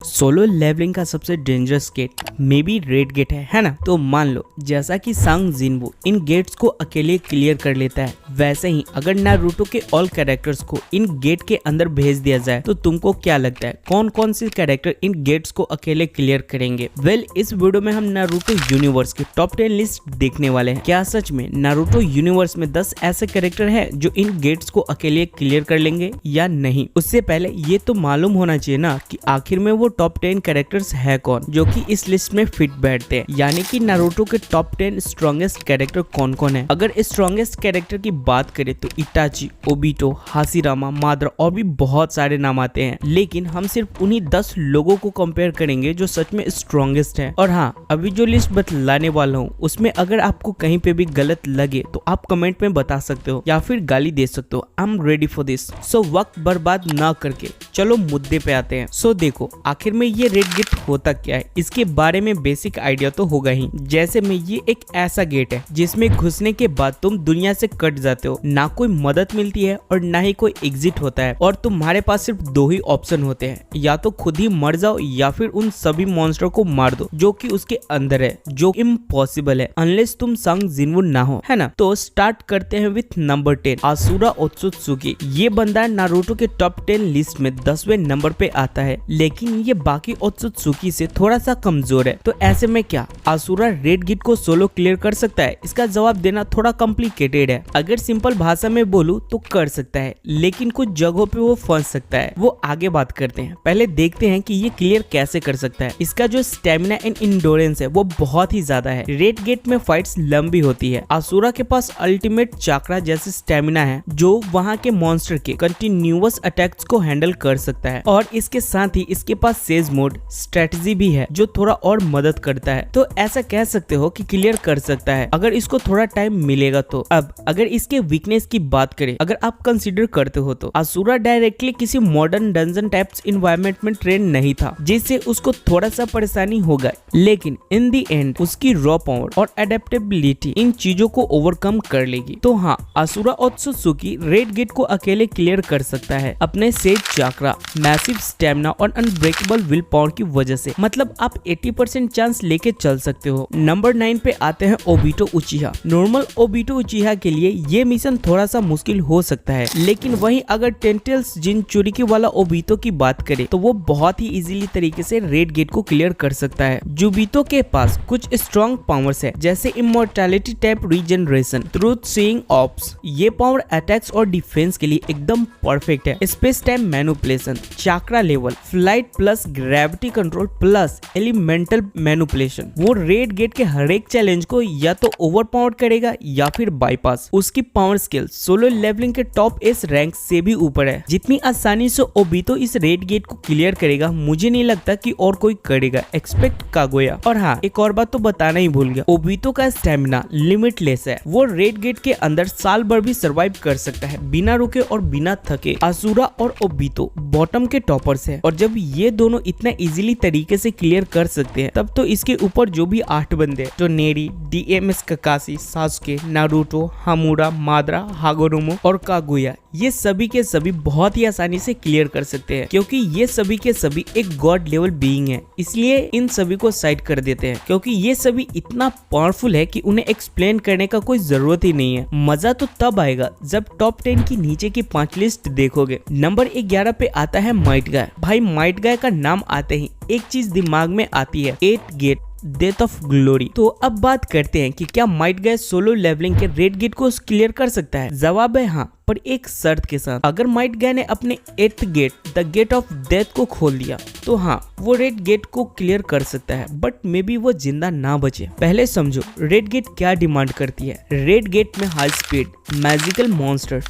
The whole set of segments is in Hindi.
सोलो लेवलिंग का सबसे dangerous gate maybe red gate है ना। तो मान लो जैसा कि सांग जिनवू इन गेट्स को अकेले क्लियर कर लेता है, वैसे ही अगर नारुतो के ऑल कैरेक्टर्स को इन गेट के अंदर भेज दिया जाए तो तुमको क्या लगता है कौन कौन से कैरेक्टर इन गेट्स को अकेले क्लियर करेंगे? इस वीडियो में हम नारुतो यूनिवर्स की टॉप 10 लिस्ट देखने वाले हैं। क्या सच में नारुतो यूनिवर्स में 10 ऐसे कैरेक्टर हैं जो इन गेट्स को अकेले क्लियर कर लेंगे या नहीं? उससे पहले ये तो मालूम होना चाहिए ना कि आखिर में वो टॉप 10 कैरेक्टर्स है कौन जो कि इस लिस्ट में फिट बैठते हैं, यानी कि नारुतो के टॉप 10 स्ट्रॉन्गेस्ट कैरेक्टर कौन कौन है। अगर स्ट्रॉन्गेस्ट कैरेक्टर की बात करें तो इटाची, ओबिटो, हाशिरामा, माद्रा और भी बहुत सारे नाम आते हैं, लेकिन हम सिर्फ उन्हीं 10 लोगों को कंपेयर करेंगे जो सच में स्ट्रॉन्गेस्ट है। और हाँ, अभी जो लिस्ट बतलाने वाला हूँ उसमें अगर आपको कहीं पे भी गलत लगे तो आप कमेंट में बता सकते हो या फिर गाली दे सकते हो। I am ready for this. So वक्त बर्बाद ना करके चलो मुद्दे पे आते हैं। सो देखो आखिर में ये रेड गेट होता क्या है, इसके बारे में बेसिक आइडिया तो होगा ही। जैसे में ये एक ऐसा गेट है जिसमें घुसने के बाद तुम दुनिया से कट जाते हो, ना कोई मदद मिलती है और ना ही कोई एग्जिट होता है, और तुम्हारे पास सिर्फ 2 ही ऑप्शन होते हैं, या तो खुद ही मर जाओ या फिर उन सभी मॉन्स्टर को मार दो जो कि उसके अंदर है, जो इम्पॉसिबल है अनलेस तुम सांग जिनवू ना हो, है ना। तो स्टार्ट करते हैं विथ नंबर 10, आसुरा ओत्सुत्सुकी। ये बंदा नारुतो के टॉप 10 लिस्ट में 10वें नंबर पे आता है, लेकिन ये बाकी ओत्सुत्सुकी से थोड़ा सा कमजोर है। तो ऐसे में क्या आसुरा रेड गेट को सोलो क्लियर कर सकता है? इसका जवाब देना थोड़ा कॉम्प्लिकेटेड है। अगर सिंपल भाषा में बोलूं तो कर सकता है, लेकिन कुछ जगहों पे वो फंस सकता है। वो आगे बात करते हैं, पहले देखते हैं कि ये क्लियर कैसे कर सकता है। इसका जो स्टेमिना एंड इंडोरेंस है वो बहुत ही ज्यादा है। रेड गेट में फाइट्स लंबी होती है। आसुरा के पास अल्टीमेट चाक्रा जैसे स्टेमिना है जो वहाँ के मॉन्स्टर के कंटिन्यूअस अटैक्स को हैंडल कर सकता है, और इसके साथ ही इसके पास सेज मोड स्ट्रेटजी भी है जो थोड़ा और मदद करता है। तो ऐसा कह सकते हो कि क्लियर कर सकता है अगर इसको थोड़ा टाइम मिलेगा तो। अब अगर इसके वीकनेस की बात करें, अगर आप कंसीडर करते हो तो आसुरा डायरेक्टली किसी मॉडर्न डंजन टाइप्स इन्वायरमेंट में ट्रेन नहीं था, जिससे उसको थोड़ा सा परेशानी होगा, लेकिन इन दी एंड उसकी रॉ पावर और एडेप्टेबिलिटी इन चीजों को ओवरकम कर लेगी। तो हाँ, आसुरा ओत्सुत्सुकी रेड गेट को अकेले क्लियर कर सकता है अपने सेज चाक्रा, मैसिव स्टेमिना और अनब्रेकेबल विल पावर की वजह से। मतलब आप 80% चांस लेके चल सकते हो। नंबर 9 पे आते हैं ओबिटो उचिहा। नॉर्मल ओबिटो उचिहा के लिए ये मिशन थोड़ा सा मुश्किल हो सकता है, लेकिन वहीं अगर टेंटेल्स जिनचुरिकी वाला ओबिटो की बात करें तो वो बहुत ही इजीली तरीके से रेड गेट को क्लियर कर सकता है। जुबितो के पास कुछ स्ट्रॉन्ग पावर्स है, जैसे immortality type regeneration, truth seeing ops. ये पावर अटैक्स और डिफेंस के लिए एकदम परफेक्ट है। Space time manipulation, chakra level, flight plus gravity control plus elemental manipulation. वो रेड गेट के हर एक चैलेंज को या तो ओवर पावर करेगा या फिर बाईपास। उसकी पावर स्किल सोलो लेवलिंग के टॉप एस रैंक से भी ऊपर है। जितनी आसानी से ओबितो इस रेड गेट को क्लियर करेगा, मुझे नहीं लगता कि और कोई करेगा एक्सपेक्ट कागोया। और हाँ, एक और बात तो बताना ही भूल गया, ओबितो का स्टेमिना लिमिटलेस है। वो रेड गेट के अंदर साल भर भी सर्वाइव कर सकता है बिना रुके और बिना थके। आसुरा और ओबितो बॉटम के टॉपर्स है, और जब ये दोनों इतना इजीली तरीके से क्लियर कर सकते हैं, तब तो इसके ऊपर जो भी 8 बंदे तो नेरी, डीएमएस ककाशी, सासुके, नारुतो, हामुरा, माद्रा, हागोरुमो और कागुया, ये सभी के सभी बहुत ही आसानी से क्लियर कर सकते हैं, क्योंकि ये सभी के सभी एक गॉड लेवल बीइंग है। इसलिए इन सभी को साइड कर देते हैं, क्योंकि ये सभी इतना पावरफुल है कि उन्हें एक्सप्लेन करने का कोई जरूरत ही नहीं है। मजा तो तब आएगा जब टॉप 10 की नीचे की 5 लिस्ट देखोगे। नंबर 11 पे आता है माइट गाय। भाई माइट गाय का नाम आते ही एक चीज दिमाग में आती है, 8 गेट, डेथ ऑफ ग्लोरी। तो अब बात करते हैं कि क्या माइट गाय सोलो लेवलिंग के रेड गेट को क्लियर कर सकता है? जवाब है हाँ, पर एक शर्त के साथ। अगर माइट गाय ने अपने 8th gate the gate of death को खोल दिया तो हाँ, वो रेड गेट को क्लियर कर सकता है, बट मे बी वो जिंदा ना बचे। पहले समझो रेड गेट क्या डिमांड करती है। रेड गेट में हाई स्पीड, मैजिकल मॉन्स्टर,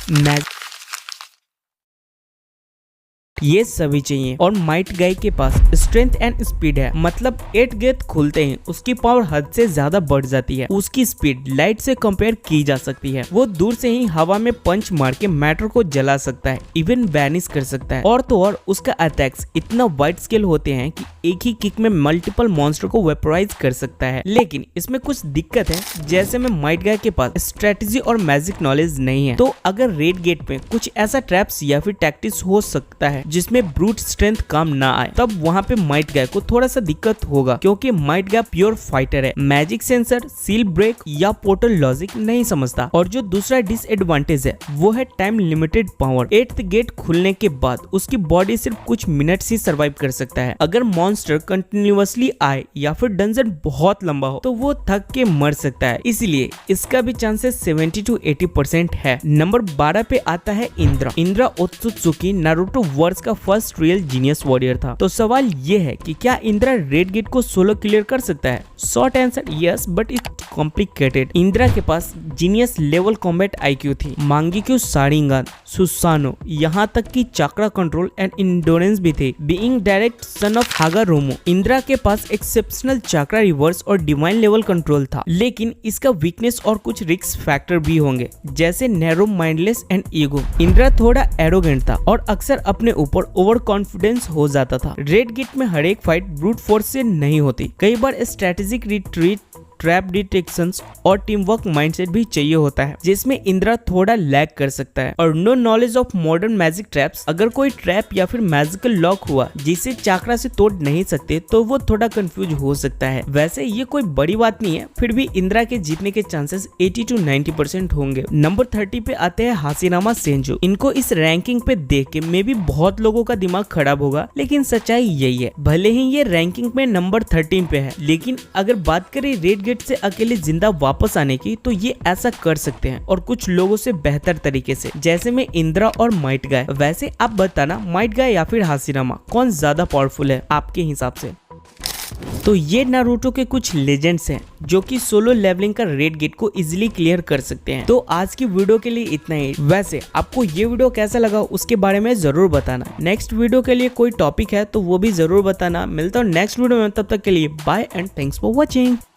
ये सभी चाहिए, और माइट गाय के पास स्ट्रेंथ एंड स्पीड है। मतलब 8 गेट खुलते हैं उसकी पावर हद से ज्यादा बढ़ जाती है। उसकी स्पीड लाइट से कंपेयर की जा सकती है। वो दूर से ही हवा में पंच मार के मैटर को जला सकता है, इवन वैनिश कर सकता है। और तो और उसका अटैक्स इतना वाइड स्केल होते हैं कि एक ही किक में मल्टीपल मॉन्स्टर को वेपराइज कर सकता है। लेकिन इसमें कुछ दिक्कत है, जैसे में माइट गाय के पास स्ट्रेटेजी और मैजिक नॉलेज नहीं है। तो अगर रेड गेट में कुछ ऐसा ट्रैप्स या फिर टैक्टिक्स हो सकता है जिसमें ब्रूट स्ट्रेंथ काम ना आए, तब वहाँ पे माइट गाय को थोड़ा सा दिक्कत होगा, क्योंकि माइट गाय प्योर फाइटर है, मैजिक सेंसर, सील ब्रेक या पोर्टल लॉजिक नहीं समझता। और जो दूसरा डिसएडवांटेज है वो है time limited power. 8th gate खुलने के बाद उसकी बॉडी सिर्फ कुछ मिनट्स ही सर्वाइव कर सकता है। अगर मॉन्स्टर कंटिन्यूअसली आए या फिर डंजन बहुत लंबा हो तो वो थक के मर सकता है, इसलिए इसका भी चांसेस 70 to 80% है। नंबर 12 पे आता है इंद्रा। इंद्रा ओत्सुत्सुकी नारुतो वर्स का फर्स्ट रियल जीनियस वॉरियर था। तो सवाल ये है कि क्या इंद्रा रेड गेट को सोलो क्लियर कर सकता है? Short answer yes, but it's complicated. Indira के पास जीनियस लेवल कॉम्बैट आईक्यू थी, मांगीक्यू शारिंगन, सुसानो, यहाँ तक कि चाक्रा कंट्रोल एंड इंडोरेंस भी थे। Being direct son of Hagoromo, Indra के पास एक्सेप्शनल चाक्रा रिवर्स और डिवाइन लेवल कंट्रोल था, लेकिन इसका वीकनेस और कुछ रिस्क फैक्टर भी होंगे, जैसे narrow mindless and ego. Indira थोड़ा एरोगेंट था और अक्सर अपने ऊपर ओवर कॉन्फिडेंस हो जाता था। रेड गेट में हर एक फाइट ब्रूट फोर्स से नहीं होती, कई बार स्ट्रेटेजिक रिट्रीट, ट्रैप डिटेक्शंस और टीम वर्क माइंडसेट भी चाहिए होता है, जिसमें इंद्रा थोड़ा लैग कर सकता है। और no knowledge of modern magic traps, अगर कोई ट्रैप या फिर मैजिकल लॉक हुआ जिसे चाक्रा से तोड़ नहीं सकते तो वो थोड़ा कंफ्यूज हो सकता है। वैसे ये कोई बड़ी बात नहीं है, फिर भी इंद्रा के जीतने के चांसेस 80 to 90% होंगे। नंबर 30 पे आते हैं हाशिरामा सेंजो। इनको इस रैंकिंग पे देख के मे भी बहुत लोगों का दिमाग खराब होगा, लेकिन सच्चाई यही है। भले ही ये रैंकिंग में नंबर 13 पे है, लेकिन अगर बात करें रेड गेट से अकेले जिंदा वापस आने की, तो ये ऐसा कर सकते हैं और कुछ लोगों से बेहतर तरीके से, जैसे में इंद्रा और माइट गाय। वैसे आप बताना माइट गाय या फिर हाशिरामा कौन ज्यादा पावरफुल है आपके हिसाब से? तो ये नारुतो के कुछ लेजेंड्स हैं जो कि सोलो लेवलिंग का रेड गेट को इजीली क्लियर कर सकते हैं। तो आज की वीडियो के लिए इतना ही। वैसे आपको ये वीडियो कैसा लगा उसके बारे में जरूर बताना। नेक्स्ट वीडियो के लिए कोई टॉपिक है तो वो भी जरूर बताना। मिलता हूँ नेक्स्ट वीडियो में, तब तक के लिए bye and thanks for watching.